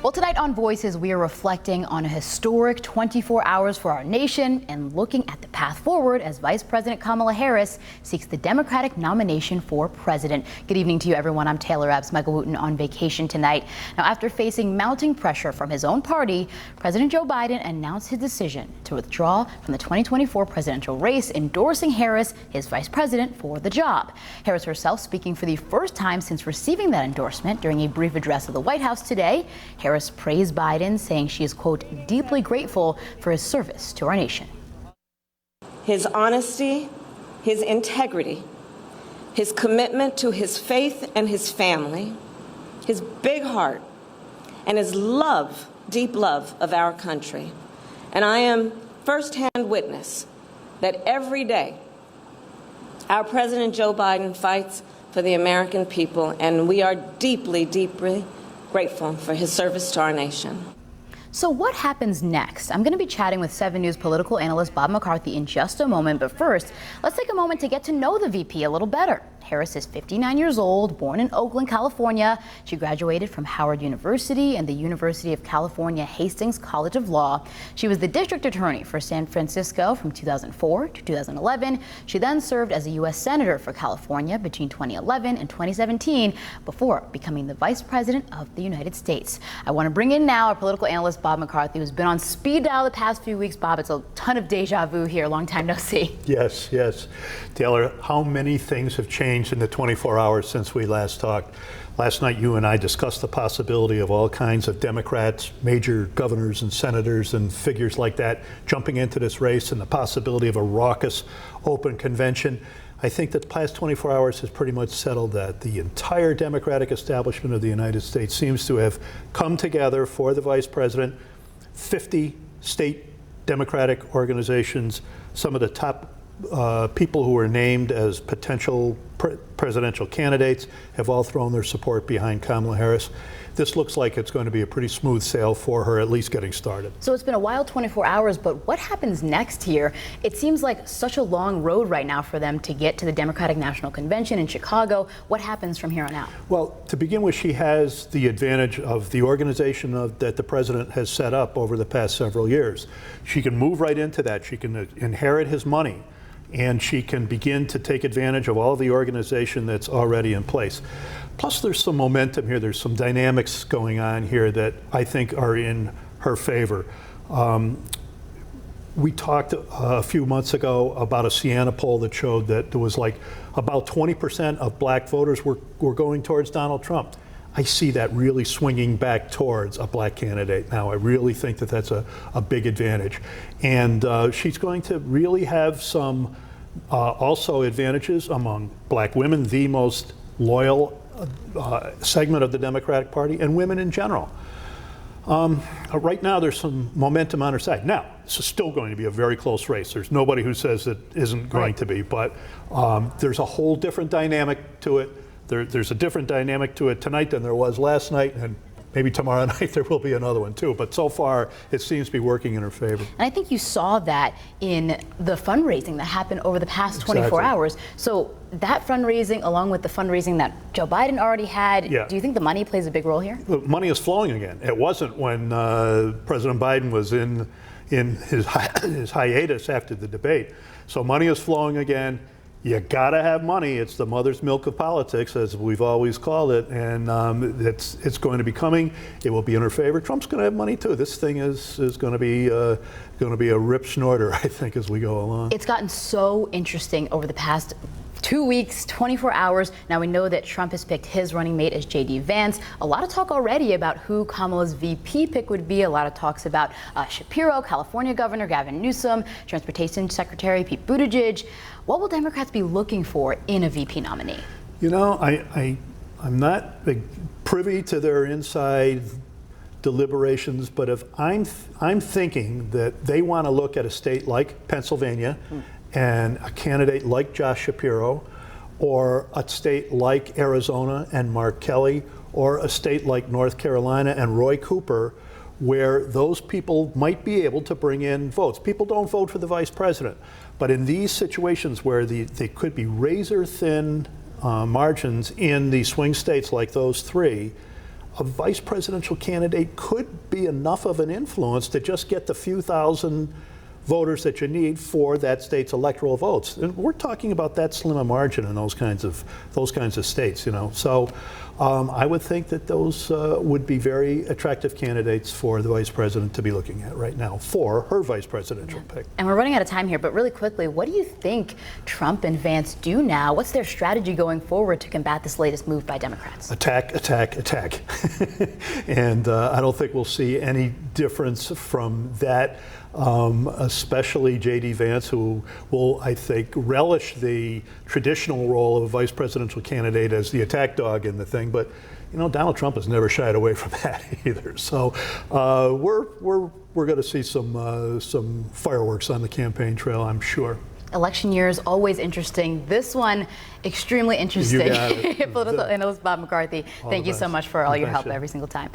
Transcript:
Well, tonight on Voices, we are reflecting on a historic 24 hours for our nation and looking at the path forward as Vice President Kamala Harris seeks the Democratic nomination for president. Good evening to you, everyone. I'm Taylor Epps. Michael Wooten on vacation tonight. Now, after facing mounting pressure from his own party, President Joe Biden announced his decision to withdraw from the 2024 presidential race, endorsing Harris, his vice president, for the job. Harris herself speaking for the first time since receiving that endorsement during a brief address at the White House today. Harris praised Biden, saying she is, quote, deeply grateful for his service to our nation. His honesty, his integrity, his commitment to his faith and his family, his big heart, and his love, deep love of our country. And I am firsthand witness that every day our President Joe Biden fights for the American people, and we are deeply, deeply grateful for his service to our nation. So what happens next? I'm going to be chatting with 7 News political analyst Bob McCarthy in just a moment. But first, let's take a moment to get to know the VP a little better. Harris is 59 years old, born in Oakland, California. She graduated from Howard University and the University of California Hastings College of Law. She was the district attorney for San Francisco from 2004 to 2011. She then served as a U.S. Senator for California between 2011 and 2017 before becoming the Vice President of the United States. I want to bring in now our political analyst Bob McCarthy, who's been on speed dial the past few weeks. Bob, it's a ton of deja vu here. Long time no see. Yes. Taylor, how many things have changed in the 24 hours since we last talked? Last night, you and I discussed the possibility of all kinds of Democrats, major governors and senators and figures like that jumping into this race, and the possibility of a raucous open convention. I think that the past 24 hours has pretty much settled that. The entire Democratic establishment of the United States seems to have come together for the vice president. 50 state Democratic organizations, some of the top people who were named as potential presidential candidates have all thrown their support behind Kamala Harris. This looks like it's going to be a pretty smooth sail for her, at least getting started. So it's been a wild 24 hours, but what happens next here? It seems like such a long road right now for them to get to the Democratic National Convention in Chicago. What happens from here on out? Well, to begin with, she has the advantage of the organization that the president has set up over the past several years. She can move right into that. She can inherit his money, and she can begin to take advantage of all the organization that's already in place. Plus, there's some momentum here. There's some dynamics going on here that I think are in her favor. We talked a few months ago about a Siena poll that showed that there was like about 20% of black voters were going towards Donald Trump. I see that really swinging back towards a black candidate now. I really think that that's a big advantage. And she's going to really have some also advantages among black women, the most loyal segment of the Democratic Party, and women in general. Right now, there's some momentum on her side. Now, this is still going to be a very close race. There's nobody who says it isn't going to be, but there's a whole different dynamic to it. There's a different dynamic to it tonight than there was last night, and maybe tomorrow night there will be another one too. But so far, it seems to be working in her favor. And I think you saw that in the fundraising that happened over the past 24 hours. So that fundraising, along with the fundraising that Joe Biden already had, do you think the money plays a big role here? The money is flowing again. It wasn't when President Biden was in his hiatus after the debate. So money is flowing again. You gotta have money. It's the mother's milk of politics, as we've always called it, and it's going to be coming. It will be in her favor. Trump's going to have money too. This thing is going to be a rip snorter, I think, as we go along. It's gotten so interesting over the past 2 weeks, 24 hours. Now we know that Trump has picked his running mate as J.D. Vance. A lot of talk already about who Kamala's VP pick would be. A lot of talks about Shapiro, California Governor Gavin Newsom, Transportation Secretary Pete Buttigieg. What will Democrats be looking for in a VP nominee? You know, I'm not privy to their inside deliberations, but if I'm thinking that they want to look at a state like Pennsylvania and a candidate like Josh Shapiro, or a state like Arizona and Mark Kelly, or a state like North Carolina and Roy Cooper, where those people might be able to bring in votes. People don't vote for the vice president, but in these situations where they could be razor thin margins in the swing states like those three, a vice presidential candidate could be enough of an influence to just get the few thousand voters that you need for that state's electoral votes. And we're talking about that slim a margin in those kinds of states, you know. So I would think that those would be very attractive candidates for the vice president to be looking at right now for her vice presidential pick. And we're running out of time here, but really quickly, what do you think Trump and Vance do now? What's their strategy going forward to combat this latest move by Democrats? Attack, attack, attack. And I don't think we'll see any difference from that. Especially J.D. Vance, who will, I think, relish the traditional role of a vice presidential candidate as the attack dog in the thing. But, you know, Donald Trump has never shied away from that either. So we're going to see some fireworks on the campaign trail, I'm sure. Election year is always interesting. This one, extremely interesting. You got it. Political analyst Bob McCarthy, thank you so much for all your help yeah. every single time.